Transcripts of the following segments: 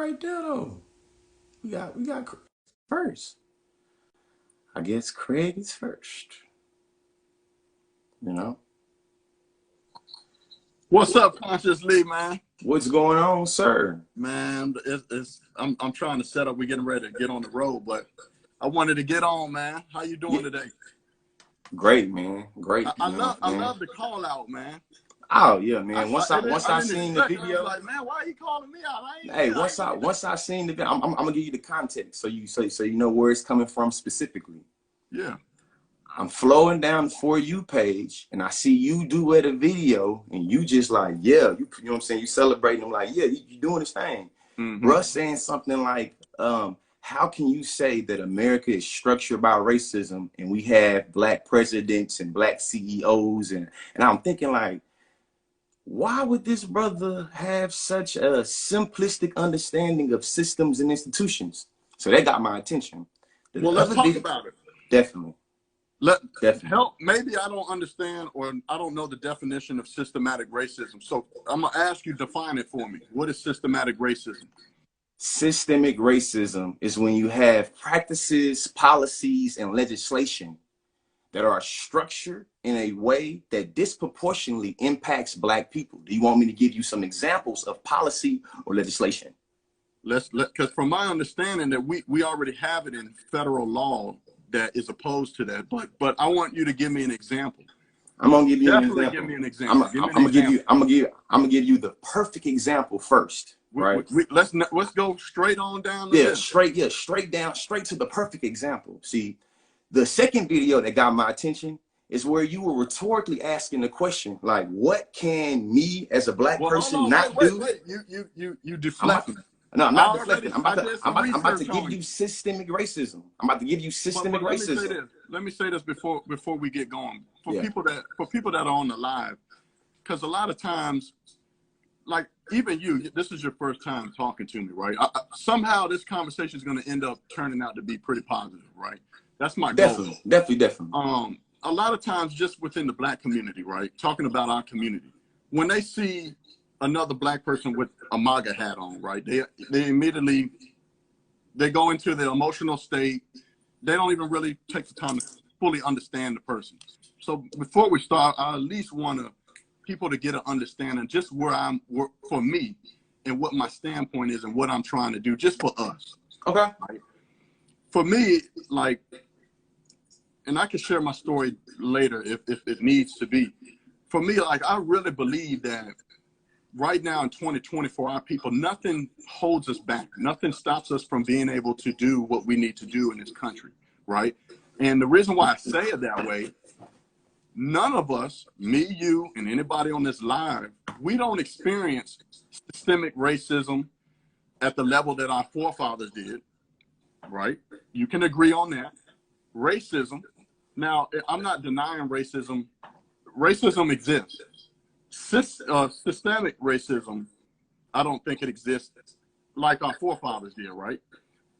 right there though. We got first. I guess Craig is first. You know? What's up, Conscious Lee, man? What's going on, sir? Man, I'm trying to set up. We're getting ready to get on the road, but I wanted to get on, man. How you doing today? Great, man. Great. I love the call out, man. Oh yeah, man. Once I seen the video, I was like, man, why are you calling me out? Once I seen the video, I'm gonna give you the context so you know where it's coming from specifically. Yeah. I'm flowing down the For You page and I see you do at a video and you just like, yeah, you know what I'm saying? You celebrating. I'm like, yeah, you doing this thing. Russ saying something like, how can you say that America is structured by racism and we have black presidents and black CEOs? And I'm thinking like, why would this brother have such a simplistic understanding of systems and institutions? So that got my attention. Well, let's talk about it. Definitely. Help. Maybe I don't understand or I don't know the definition of systematic racism. So I'm going to ask you to define it for me. What is systematic racism? Systemic racism is when you have practices, policies, and legislation that are structured in a way that disproportionately impacts black people. Do you want me to give you some examples of policy or legislation? Because from my understanding that we already have it in federal law that is opposed to that, but I want you to give me an example. I'm gonna give you an example. Give me an example. I'm gonna give you the perfect example first. Right. Let's go straight on down. Straight to the perfect example. See, the second video that got my attention is where you were rhetorically asking the question, like, what can me as a black person not do? Wait. You deflecting. No, I'm not deflecting. I'm about to give you systemic racism. I'm about to give you systemic racism. Let me say this before we get going. For people that are on the live, because a lot of times, like even you, this is your first time talking to me, right? Somehow this conversation is going to end up turning out to be pretty positive, right? That's my goal. Definitely. A lot of times just within the black community, right? Talking about our community, when they see another black person with a MAGA hat on, right? They immediately, they go into the emotional state. They don't even really take the time to fully understand the person. So before we start, I at least want people to get an understanding just for me and what my standpoint is and what I'm trying to do just for us. Okay. Right? For me, like, and I can share my story later if it needs to be. For me, like, I really believe that right now in 2020 for our people, nothing holds us back. Nothing stops us from being able to do what we need to do in this country, right? And the reason why I say it that way, none of us, me, you, and anybody on this live, we don't experience systemic racism at the level that our forefathers did, right? You can agree on that. Racism. Now, I'm not denying racism. Racism exists. Systemic racism, I don't think it exists like our forefathers did, right?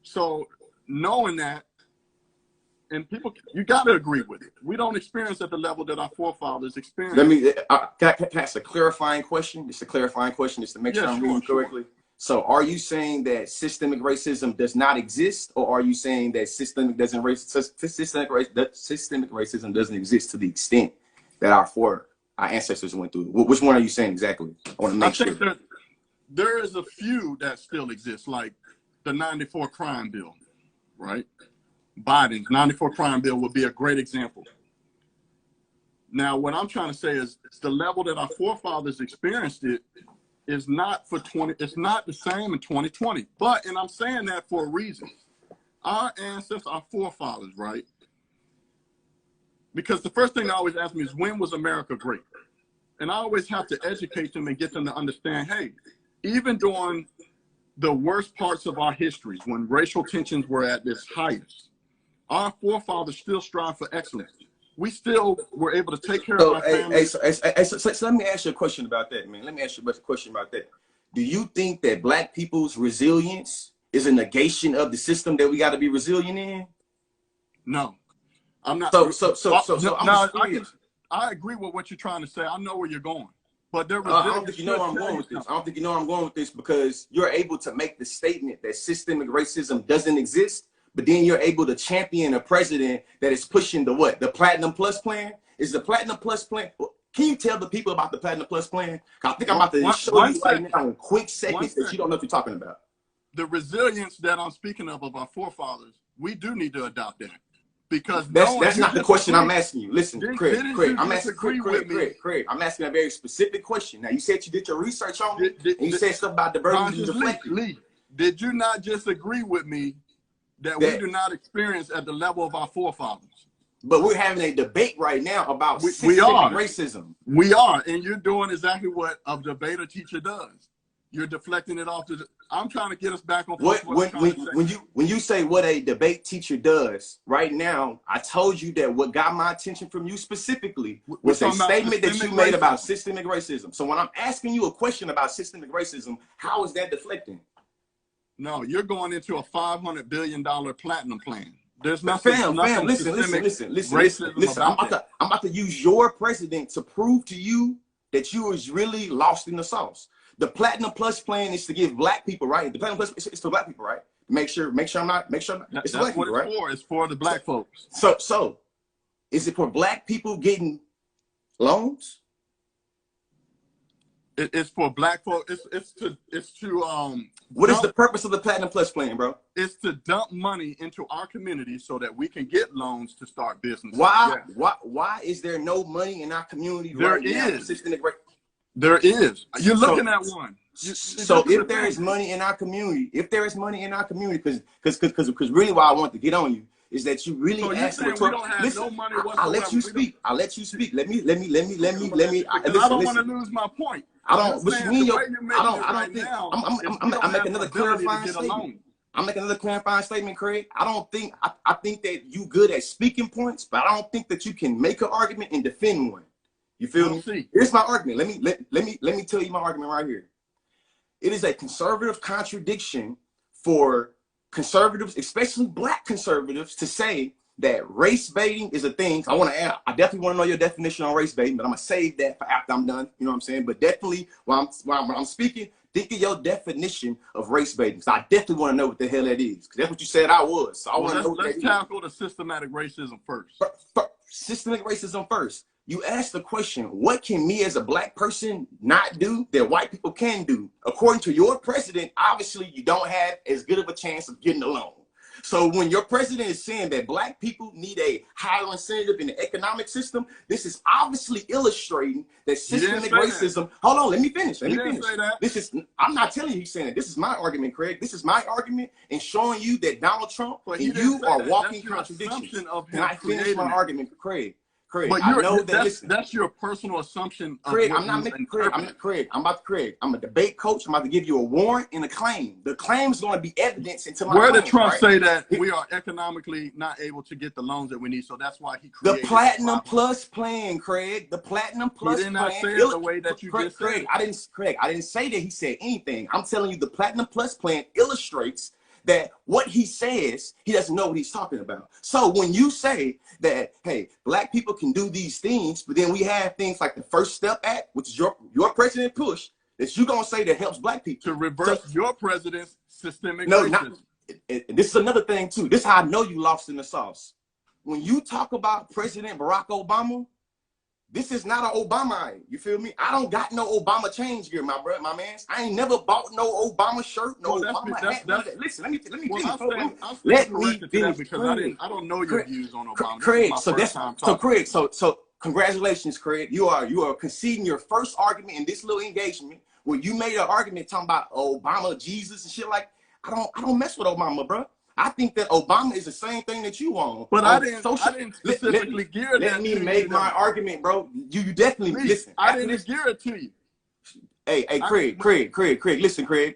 So knowing that, and people, you got to agree with it. We don't experience at the level that our forefathers experienced. Can I ask a clarifying question? Just a clarifying question, just to make sure I'm reading correctly. So are you saying that systemic racism does not exist, or are you saying that systemic racism doesn't exist to the extent that our ancestors went through? Which one are you saying exactly? I want to make sure. Think there is a few that still exist, like the 94 crime bill, right? Biden's 94 crime bill would be a great example. Now, what I'm trying to say is the level that our forefathers experienced it is not it's not the same in 2020. And I'm saying that for a reason. Our ancestors, our forefathers, right? Because the first thing they always ask me is, when was America great? And I always have to educate them and get them to understand, hey, even during the worst parts of our histories, when racial tensions were at its highest, our forefathers still strive for excellence. We still were able to take care of our families. So let me ask you a question about that, man. Let me ask you a question about that. Do you think that black people's resilience is a negation of the system that we got to be resilient in? No, I'm not. I agree with what you're trying to say. I know where you're going. But their I resilience don't think you know where I'm going with this. something. I don't think you know where I'm going with this because you're able to make the statement that systemic racism doesn't exist, but then you're able to champion a president that is pushing the what? The Platinum Plus plan? Is the Platinum Plus plan? Can you tell the people about the Platinum Plus plan? I think I'm about to show you right now in quick seconds that you don't know what you're talking about. The resilience that I'm speaking of our forefathers, we do need to adopt that. Because that's not the question I'm asking you. Listen, Craig, I'm asking Craig, I'm asking a very specific question. Now you said you did your research on me, and you said stuff about divergence and deflection. Lee, did you not just agree with me that we do not experience at the level of our forefathers? But we're having a debate right now about systemic racism. We are, and you're doing exactly what a debater teacher does. You're deflecting it off to the, I'm trying to get us back on when you say what a debate teacher does right now, I told you that what got my attention from you specifically was a statement that you made about systemic racism. So when I'm asking you a question about systemic racism, how is that deflecting? No, you're going into a $500 billion platinum plan. There's nothing. Listen. I'm about to use your president to prove to you that you was really lost in the sauce. The Platinum Plus plan is to give black people, right? The Platinum Plus is for black people, right? Make sure I'm not. It's for black people, right? It's for the black folks. So, is it for black people getting loans? It's for black folks. It's to What is the purpose of the Platinum Plus plan, bro? It's to dump money into our community so that we can get loans to start businesses. Why is there no money in our community right now? There is. You're looking at one. So if there is money in our community, because really why I want to get on you is that you really ask me. Listen, I'll let you speak. Let me. I don't want to lose my point. I'm making another clarifying statement. I'm making another clarifying statement, Craig. I think that you good at speaking points, but I don't think that you can make an argument and defend one. You feel me? Here's my argument. Let me tell you my argument right here. It is a conservative contradiction for conservatives, especially black conservatives, to say that race baiting is a thing. I definitely want to know your definition on race baiting, but I'm gonna save that for after I'm done. You know what I'm saying? But definitely while I'm speaking, think of your definition of race baiting. So I definitely want to know what the hell that is, because that's what you said I was. So I want to know. Let's tackle the systematic racism first. Systematic racism first. You asked the question, what can me as a black person not do that white people can do? According to your president, obviously you don't have as good of a chance of getting a loan. So when your president is saying that black people need a higher incentive in the economic system, this is obviously illustrating that systemic racism. Hold on, let me finish. I'm not telling you he's saying that. This is my argument, Craig. This is my argument in showing you that Donald Trump and you are walking contradictions. Can I finish my argument, Craig? Craig, but I know that's your personal assumption. Craig, I'm not making Craig. I'm a debate coach. I'm about to give you a warrant and a claim. The claim is going to be evidence into my. Where did Trump say that we are economically not able to get the loans that we need? So that's why he created the Platinum Plus plan, Craig. The Platinum Plus plan. He did not say it the way that you just said. I didn't say that he said anything. I'm telling you, the Platinum Plus plan illustrates that what he says, he doesn't know what he's talking about. So when you say that, hey, black people can do these things, but then we have things like the First Step Act, which is your president push, that you're going to say that helps black people. To reverse your president's systemic racism. This is another thing, too. This is how I know you lost in the sauce. When you talk about President Barack Obama, this is not an Obama. You feel me? I don't got no Obama change gear, my man. I ain't never bought no Obama shirt, no Obama hat. Listen, let me finish. Let me finish because I don't know your views on Obama. Craig, so congratulations, Craig. You are conceding your first argument in this little engagement where you made an argument talking about Obama, Jesus, and shit like. I don't mess with Obama, bro. I think that Obama is the same thing that you want. But I didn't specifically gear that. Let me make my argument, bro. You definitely listen. I didn't gear it to you. Hey, Craig, listen, Craig.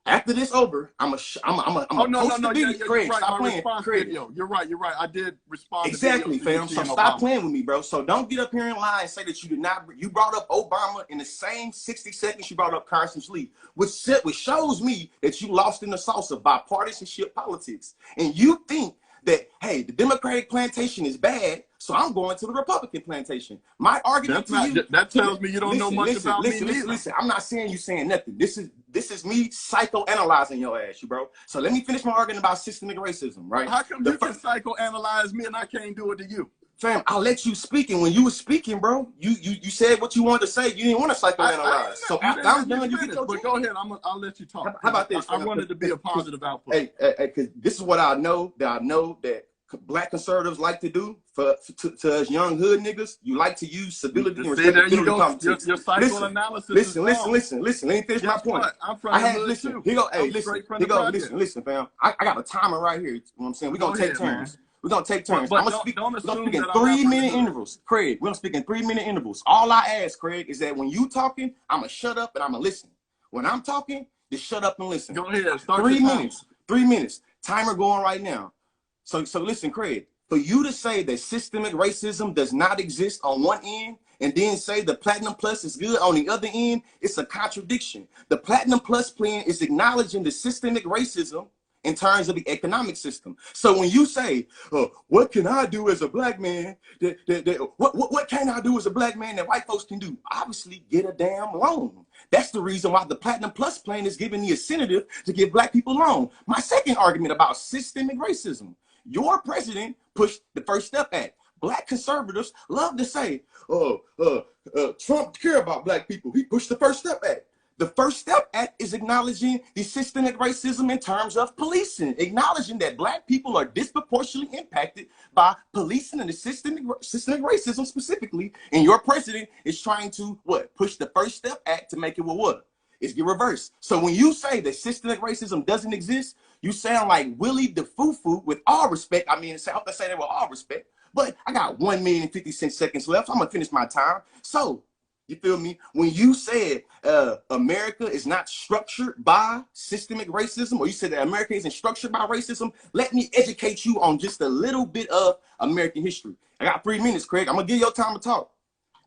After this over, I'm post the video. Craig, stop playing. Craig, you're right. I did respond. Exactly, fam. So stop playing with me, bro. So don't get up here and lie and say that you did not. You brought up Obama in the same 60 seconds you brought up Carson Lee, which shows me that you lost in the sauce of bipartisanship politics. And you think that, hey, the Democratic plantation is bad, So I'm going to the Republican plantation. My argument to you, that tells me you don't know much about me neither. Listen, I'm not saying you saying nothing. This is me psychoanalyzing your ass, bro. So let me finish my argument about systemic racism, right? How come you can psychoanalyze me and I can't do it to you? Fam, I'll let you speak, and when you were speaking, bro, you said what you wanted to say. You didn't want to psychoanalyze. So after I'm done, you get your But go ahead, I'll let you talk. How about this? I wanted to be a positive output. Hey, because this is what I know that Black conservatives like to do to us young hood niggas. You like to use civility and respectability politics. Your psychoanalysis. Listen. Let me finish my point. I'm from the hood too. Here you go. Listen, fam. I got a timer right here. You know what I'm saying? We're gonna take turns. We're gonna take turns. I'm gonna speak in 3-minute intervals. Craig, we're gonna speak in 3-minute intervals. All I ask, Craig, is that when you talking, I'm gonna shut up and I'm gonna listen. When I'm talking, just shut up and listen. Go ahead. Start 3 minutes. 3 minutes. Timer going right now. So listen, Craig, for you to say that systemic racism does not exist on one end and then say the Platinum Plus is good on the other end, it's a contradiction. The Platinum Plus plan is acknowledging the systemic racism in terms of the economic system. So when you say, what can I do as a Black man? What can I do as a Black man that white folks can do? Obviously, get a damn loan. That's the reason why the Platinum Plus plan is giving the incentive to give Black people loan. My second argument about systemic racism. Your president pushed the First Step Act. Black conservatives love to say, Trump care about Black people. He pushed the First Step Act. The First Step Act is acknowledging the systemic racism in terms of policing, acknowledging that Black people are disproportionately impacted by policing and the systemic racism specifically. And your president is trying to, push the First Step Act to make it what? It's get reversed. So when you say that systemic racism doesn't exist, you sound like Willie the Foo-Foo, with all respect. I mean, I hope I say that with all respect, but I got 1 minute and 50 seconds left. So I'm gonna finish my time. So, you feel me? When you said America is not structured by systemic racism, or you said that America isn't structured by racism, let me educate you on just a little bit of American history. I got 3 minutes, Craig. I'm gonna give you your time to talk.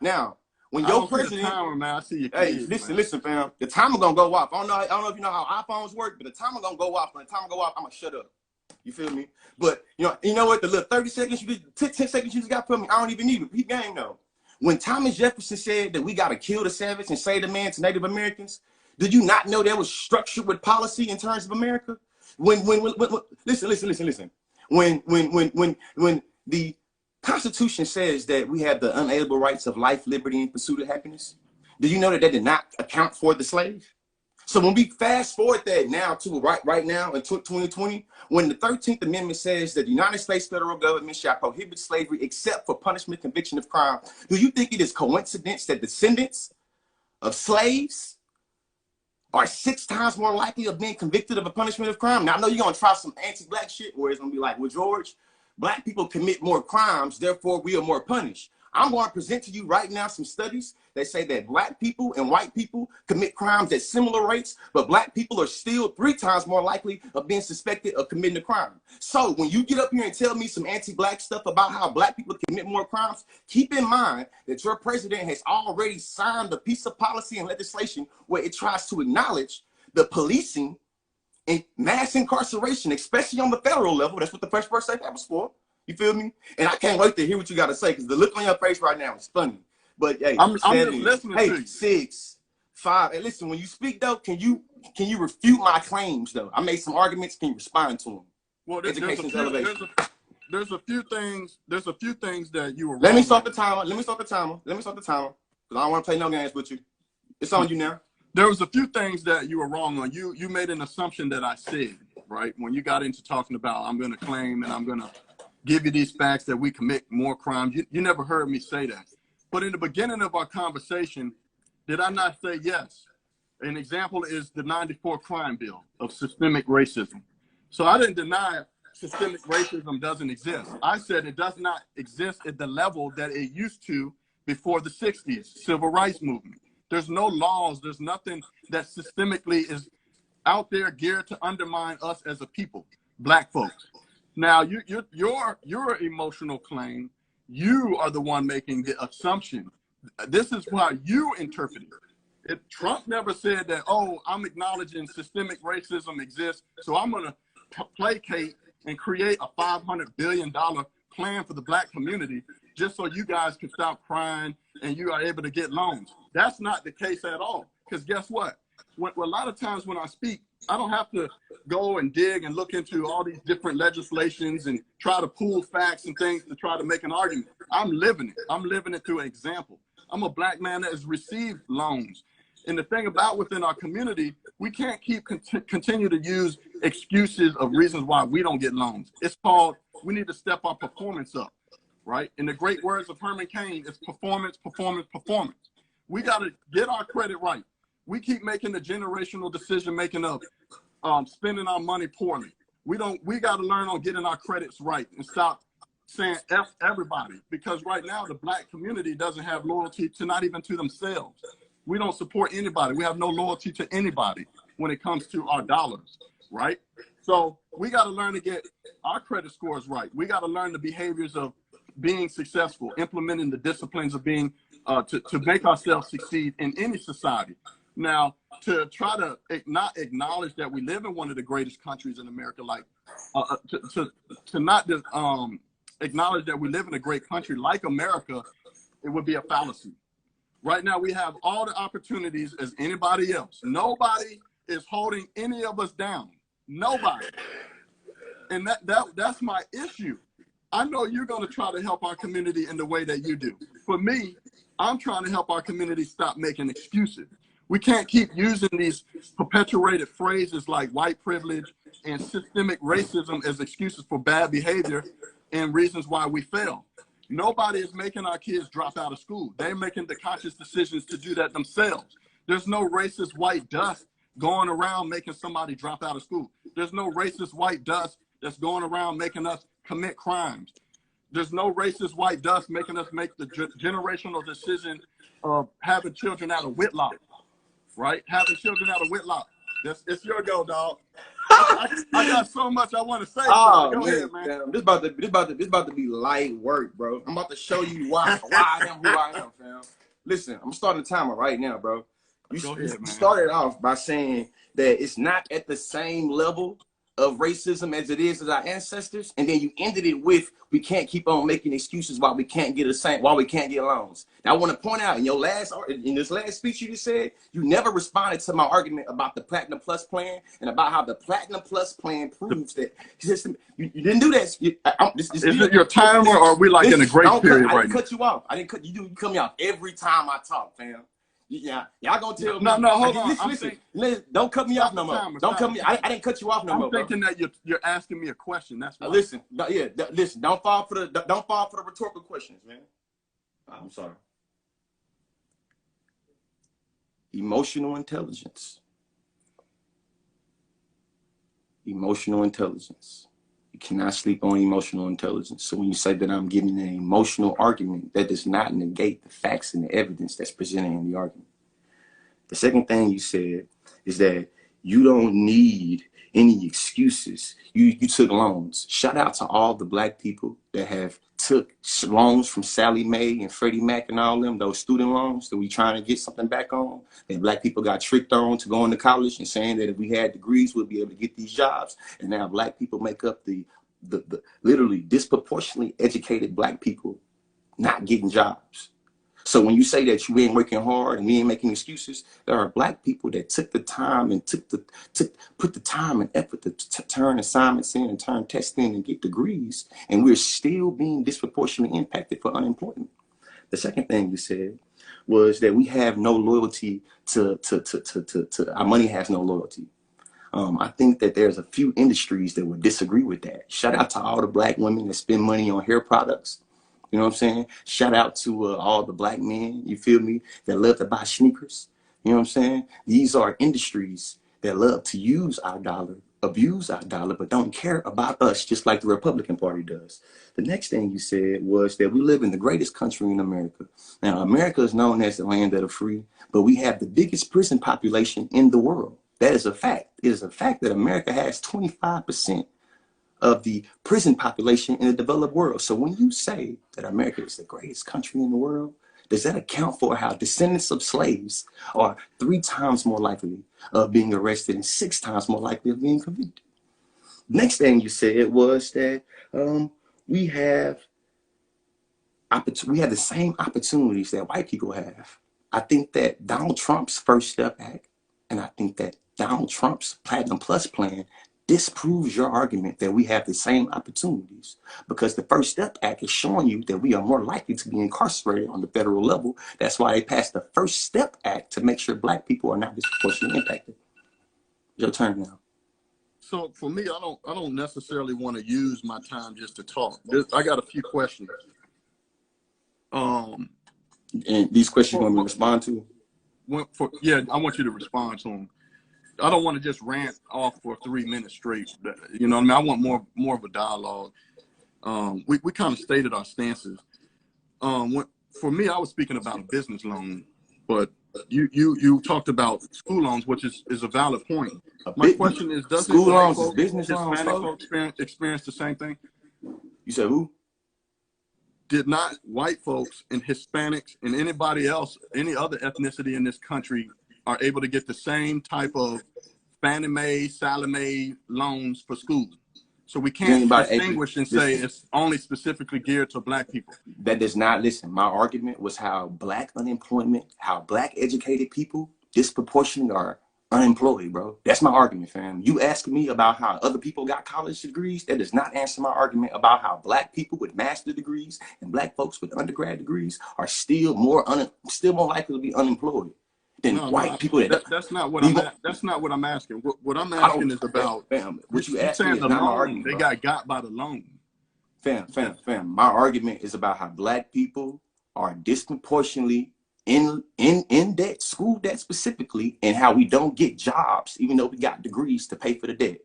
Now, when your president, timer, man. I see your kids, listen, fam. The timer gonna go off. I don't know if you know how iPhones work, but the timer gonna go off. When the timer go off, I'm gonna shut up. You feel me? But you know what? The little 30 seconds, 10 seconds you just got for me, I don't even need it. Peep game though. When Thomas Jefferson said that we gotta kill the savage and save the man to Native Americans, did you not know that was structured with policy in terms of America? Listen. When the Constitution says that we have the unalienable rights of life, liberty, and pursuit of happiness, do you know that did not account for the slave? So when we fast forward that now to right now in 2020, when the 13th Amendment says that the United States federal government shall prohibit slavery except for punishment, conviction of crime, do you think it is coincidence that descendants of slaves are 6 times more likely of being convicted of a punishment of crime? Now, I know you're going to try some anti-Black shit where it's going to be like, well, George, Black people commit more crimes, therefore we are more punished. I'm going to present to you right now some studies that say that Black people and white people commit crimes at similar rates, but Black people are still 3 times more likely of being suspected of committing a crime. So when you get up here and tell me some anti-Black stuff about how Black people commit more crimes, keep in mind that your president has already signed a piece of policy and legislation where it tries to acknowledge the policing and mass incarceration, especially on the federal level. That's what the First Birthday Act was for. You feel me? And I can't wait to hear what you got to say, because the look on your face right now is funny. But hey, I'm just listening to you. 6, 5. And listen, when you speak though, can you refute my claims though? I made some arguments. Can you respond to them? Well, there's a few things. There's a few things that you were. Let me start the timer. Because I don't want to play no games with you. It's on you now. There was a few things that you were wrong on. You made an assumption that I said, right? When you got into talking about, I'm going to claim and I'm going to give you these facts that we commit more crimes. You never heard me say that. But in the beginning of our conversation, did I not say yes? An example is the 94 crime bill of systemic racism. So I didn't deny systemic racism doesn't exist. I said it does not exist at the level that it used to before the 60s, civil rights movement. There's no laws. There's nothing that systemically is out there geared to undermine us as a people, Black folks. Now, your emotional claim, you are the one making the assumption. This is how you interpret it. Trump never said that, oh, I'm acknowledging systemic racism exists, so I'm going to placate and create a $500 billion plan for the Black community. just so you guys can stop crying and you are able to get loans. That's not the case at all. Because guess what? A lot of times when I speak, I don't have to go and dig and look into all these different legislations and try to pull facts and things to try to make an argument. I'm living it. I'm living it through an example. I'm a black man that has received loans. And the thing about within our community, we can't continue to use excuses of reasons why we don't get loans. It's called, we need to step our performance up, right? In the great words of Herman Cain, it's performance, performance, performance. We got to get our credit right. We keep making the generational decision making of spending our money poorly. We got to learn on getting our credits right and stop saying F everybody, because right now the black community doesn't have loyalty to not even to themselves. We don't support anybody. We have no loyalty to anybody when it comes to our dollars, right? So we got to learn to get our credit scores right. We got to learn the behaviors of being successful, implementing the disciplines of being to make ourselves succeed in any society. Now, to try to not acknowledge that we live in one of the greatest countries in America, like to not just acknowledge that we live in a great country like America, it would be a fallacy. Right now, we have all the opportunities as anybody else. Nobody is holding any of us down. Nobody. And that's my issue. I know you're going to try to help our community in the way that you do. For me, I'm trying to help our community stop making excuses. We can't keep using these perpetuated phrases like white privilege and systemic racism as excuses for bad behavior and reasons why we fail. Nobody is making our kids drop out of school. They're making the conscious decisions to do that themselves. There's no racist white dust going around making somebody drop out of school. There's no racist white dust that's going around making us commit crimes. There's no racist white dust making us make the generational decision of having children out of wedlock, right? Having children out of wedlock. It's your go, dog. I got so much I want to say. Oh, go man, ahead, man. Damn. This about to be light work, bro. I'm about to show you why I am who I am, fam. Listen, I'm starting the timer right now, bro. You started off by saying that it's not at the same level of racism as it is as our ancestors, and then you ended it with we can't keep on making excuses why we can't get why we can't get loans. Now I want to point out in this last speech you just said, you never responded to my argument about the Platinum Plus plan and about how the Platinum Plus plan proves that you didn't do that. Is it your timer, or are we like in a grace period right now? I didn't cut you off. I didn't cut you. You cut me off every time I talk, fam. Yeah, y'all gonna tell me. No, hold on. Listen, don't cut me off no more. Don't cut me. I didn't cut you off no more. I'm thinking that you're asking me a question. That's why. Listen, listen. Don't fall for the rhetorical questions, man. I'm sorry. Emotional intelligence. Emotional intelligence. You cannot sleep on emotional intelligence. So when you say that I'm giving an emotional argument, that does not negate the facts and the evidence that's presented in the argument. The second thing you said is that you don't need any excuses. You took loans. Shout out to all the black people that have took loans from Sally Mae and Freddie Mac and all them, those student loans that we trying to get something back on. And black people got tricked on to going to college and saying that if we had degrees, we'd be able to get these jobs. And now black people make up the literally disproportionately educated black people not getting jobs. So when you say that you ain't working hard and we ain't making excuses, there are black people that took the time and put the time and effort to turn assignments in and turn tests in and get degrees, and we're still being disproportionately impacted for unemployment. The second thing you said was that we have no loyalty to our money has no loyalty. I think that there's a few industries that would disagree with that. Shout out to all the black women that spend money on hair products. You know what I'm saying? Shout out to all the black men, you feel me, that love to buy sneakers. You know what I'm saying? These are industries that love to use our dollar, abuse our dollar, but don't care about us just like the Republican Party does. The next thing you said was that we live in the greatest country in America. Now, America is known as the land of the free, but we have the biggest prison population in the world. That is a fact. It is a fact that America has 25% of the prison population in the developed world. So when you say that America is the greatest country in the world, does that account for how descendants of slaves are 3 times more likely of being arrested and 6 times more likely of being convicted? Next thing you said was that we have we have the same opportunities that white people have. I think that Donald Trump's First Step Act, and I think that Donald Trump's Platinum Plus plan disproves your argument that we have the same opportunities, because the First Step Act is showing you that we are more likely to be incarcerated on the federal level. That's why they passed the First Step Act, to make sure black people are not disproportionately impacted. Your turn now. So for me, I don't necessarily want to use my time just to talk. I got a few questions. And these questions you want me to respond to? Yeah, I want you to respond to them. I don't want to just rant off for 3 minutes straight. You know what I mean? I want more of a dialogue. We kind of stated our stances. For me, I was speaking about a business loan, but you talked about school loans, which is a valid point. My question is, does school loans is business loans, Hispanic folks experience the same thing? You said who? Did not white folks and Hispanics and anybody else, any other ethnicity in this country, are able to get the same type of Fannie Mae, Sallie Mae loans for school? So we can't distinguish and say it's only specifically geared to black people. That does not, listen, my argument was how black unemployment, how black educated people disproportionately are unemployed, bro. That's my argument, fam. You asking me about how other people got college degrees, that does not answer my argument about how black people with master's degrees and black folks with undergrad degrees are still more likely to be unemployed than white people. That's not what I'm asking. What I'm asking is about, fam, what you asking is not my argument. They got by the loan. Fam. My argument is about how black people are disproportionately in debt, school debt specifically, and how we don't get jobs even though we got degrees to pay for the debt.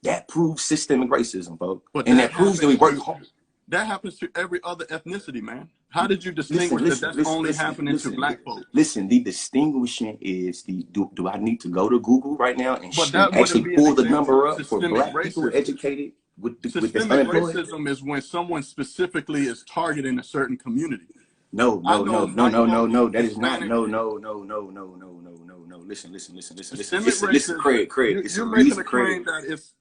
That proves systemic racism, folks. And that proves that we work hard. That happens to every other ethnicity, man. How did you distinguish that's only happening to black folks? Listen, the distinguishing is do I need to go to Google right now and actually pull the number up for black people educated with systemic racism is when someone specifically is targeting a certain community. No. That is not. No. Listen, Craig. You're making a claim that it's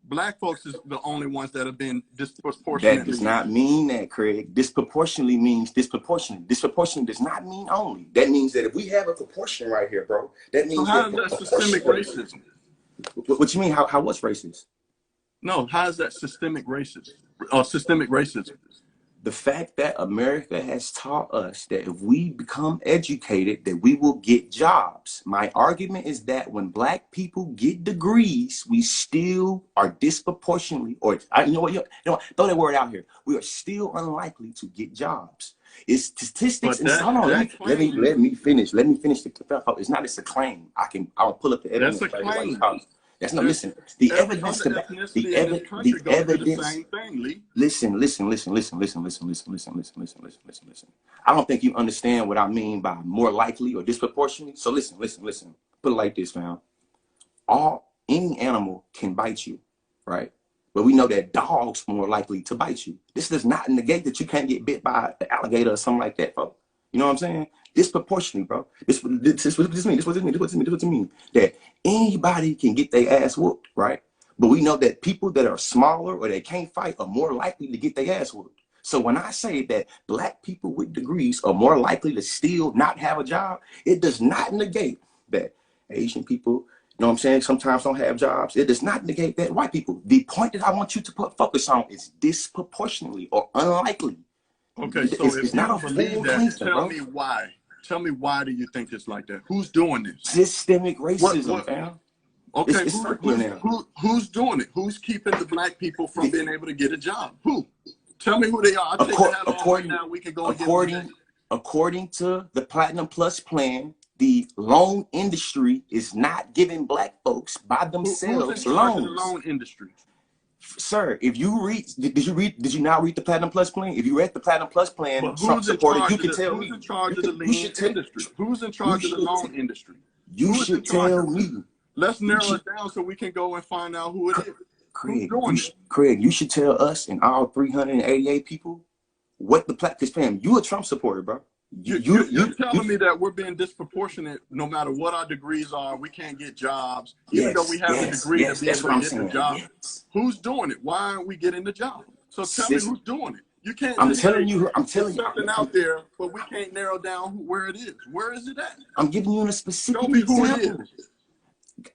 black folks is the only ones that have been disproportionately. That does not mean that, Craig. Disproportionately means disproportionate. Disproportionate does not mean only. That means that if we have a proportion right here, bro, that means. So how is that systemic racism? What you mean? How what's racist? No, how is that systemic racism? Systemic racism. The fact that America has taught us that if we become educated, that we will get jobs. My argument is that when black people get degrees, we still are disproportionately, or you know what, throw that word out here. We are still unlikely to get jobs. It's statistics. And hold on, let me finish. Let me finish the thought. It's not. It's a claim. I'll pull up the evidence. That's a claim. That's not, listen, the evidence, the evidence, listen. I don't think you understand what I mean by more likely or disproportionately. So listen. Put it like this, fam. Any animal can bite you, right? But we know that dogs are more likely to bite you. This does not negate that you can't get bit by an alligator or something like that, folks. You know what I'm saying? Disproportionately, bro. This what this mean. That anybody can get their ass whooped, right? But we know that people that are smaller or they can't fight are more likely to get their ass whooped. So when I say that black people with degrees are more likely to still not have a job, it does not negate that Asian people, you know what I'm saying, sometimes don't have jobs. It does not negate that white people. The point that I want you to focus on is disproportionately or unlikely. Okay, so if you don't believe that, tell me why. Tell me why do you think it's like that? Who's doing this? Systemic racism, fam. Okay, who's doing it? Who's keeping the black people from being able to get a job? Who? Tell me who they are. I'll take that off right now. We can go according to the Platinum Plus plan, the loan industry is not giving black folks by themselves loans. The loan industry? Sir, if you read, did you not read the Platinum Plus plan? If you read the Platinum Plus plan, Trump supported, you can tell me. Who's in charge of the loan industry? Who's in charge of the loan industry? You should tell me. Let's narrow it down so we can go and find out who it is. Craig, you should tell us and all 388 people what the because fam, you a Trump supporter, bro. You're telling me that we're being disproportionate no matter what our degrees are. We can't get jobs, even though we have a degree to be able to get the job. Who's doing it? Why aren't we getting the job? So tell me who's doing it. You can't. I'm Just telling say, you. I'm there's telling you. something out there, but we can't narrow down where it is. Where is it at? I'm giving you a Show specific me who it example. is.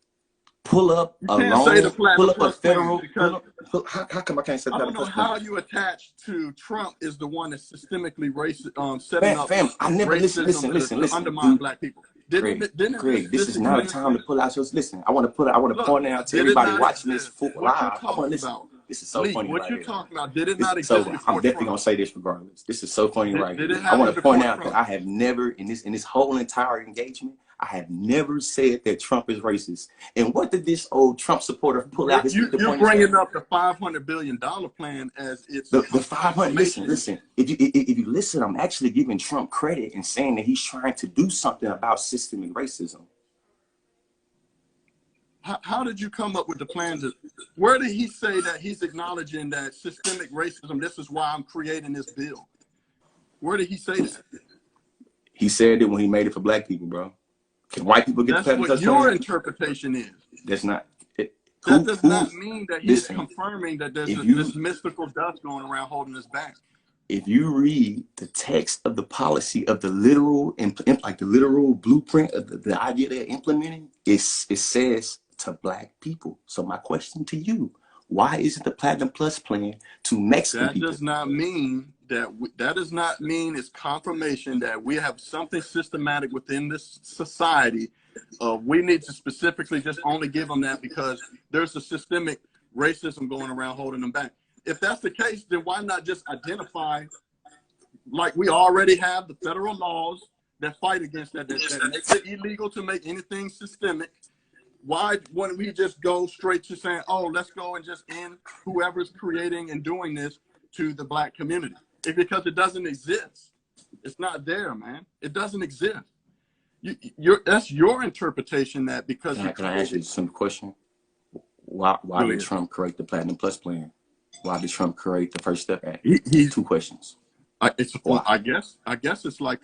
Pull up You a can't say the loan. Pull Platinum up a Plus plan federal. because How come I can't say I don't Platinum know Plus plan? how you attach to Trump is the one that's systemically setting up Fam, I never racism listen, to undermine dude. black people. Greg, Didn't this this is not a exist? time to pull out your. Listen, I want to Look, point out to did it everybody not watching this exist? What you're live. I want to talking listen. about, This is so Lee, funny what right you're here. talking about, did it not So exist I'm before definitely Trump? gonna say this regardless. This is so funny right Did here. it I want happen to point before out Trump? that I have never in this whole entire engagement, I have never said that Trump is racist. And what did this old Trump supporter pull out his You're point? bringing up the $500 billion plan as its The 500. confirmation. Listen. If you listen, I'm actually giving Trump credit and saying that he's trying to do something about systemic racism. How did you come up with the plan? Where did he say that he's acknowledging that systemic racism, this is why I'm creating this bill? Where did he say that? He said it when he made it for black people, bro. Can white people get That's the Platinum what Plus your plan? interpretation is. That's not it. That does not mean that he is Listen, confirming that there's if this mystical dust going around holding us back. If you read the text of the policy of the literal, like the literal blueprint of the idea they're implementing, it says to black people. So my question to you, why isn't the Platinum Plus plan to Mexican That people? does not mean that does not mean it's confirmation that we have something systematic within this society. We need to specifically just only give them that because there's a systemic racism going around holding them back. If that's the case, then why not just identify, like we already have the federal laws that fight against that makes it illegal to make anything systemic. Why wouldn't we just go straight to saying, oh, let's go and just end whoever's creating and doing this to the black community? It's because it doesn't exist. It's not there, man. It doesn't exist. That's your interpretation that because Can I ask you some question? Why did Trump create the Platinum Plus plan? Why did Trump create the First Step Act? Two questions. I guess it's like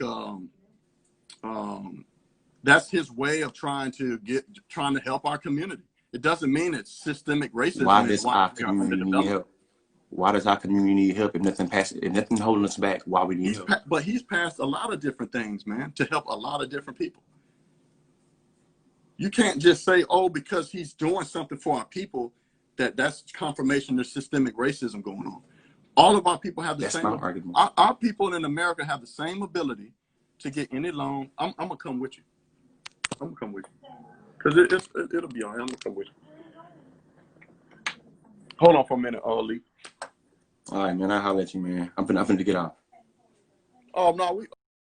that's his way of trying to help our community. It doesn't mean it's systemic racism. Why does our community need help? Why does our community need help if nothing holding us back? Why we need help? But he's passed a lot of different things, man, to help a lot of different people. You can't just say, oh, because he's doing something for our people, that's confirmation there's systemic racism going on. All of our people have the same. Argument. Our people in America have the same ability to get any loan. I'm gonna come with you. I'm gonna come with you because it'll be all right. I'm gonna come with you. Hold on for a minute, Lee. All right, man. I'll holler at you, man. I'm finna get off. Oh no,